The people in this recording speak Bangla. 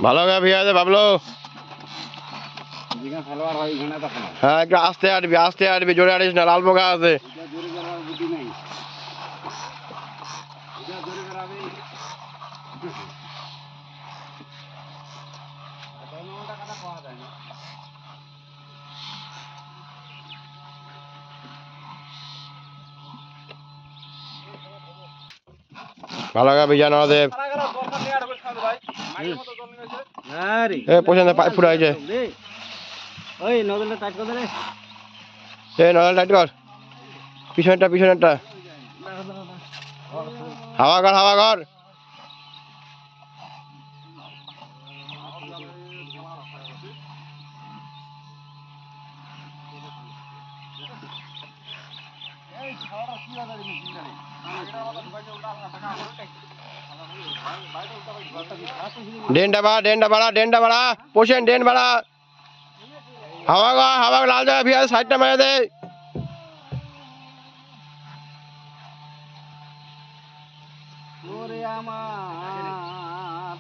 ভালো করে ভিজা দে বাবলু। হ্যাঁ একটু আস্তে আটবি জোরে আটিস না, লাল পোকা আছে। ভালো করে ভিজা না দেব। পছন্দ পাইপ ফুটা হয়েছে। নজল টাইট কর, পিছনেরটা হাওয়া কর। ডেনটা বাড়া পোষেন, ডেন বাড়া। হাওয়া লাল জায়গা ভিজা, সাইডটা মেরে দে। আমার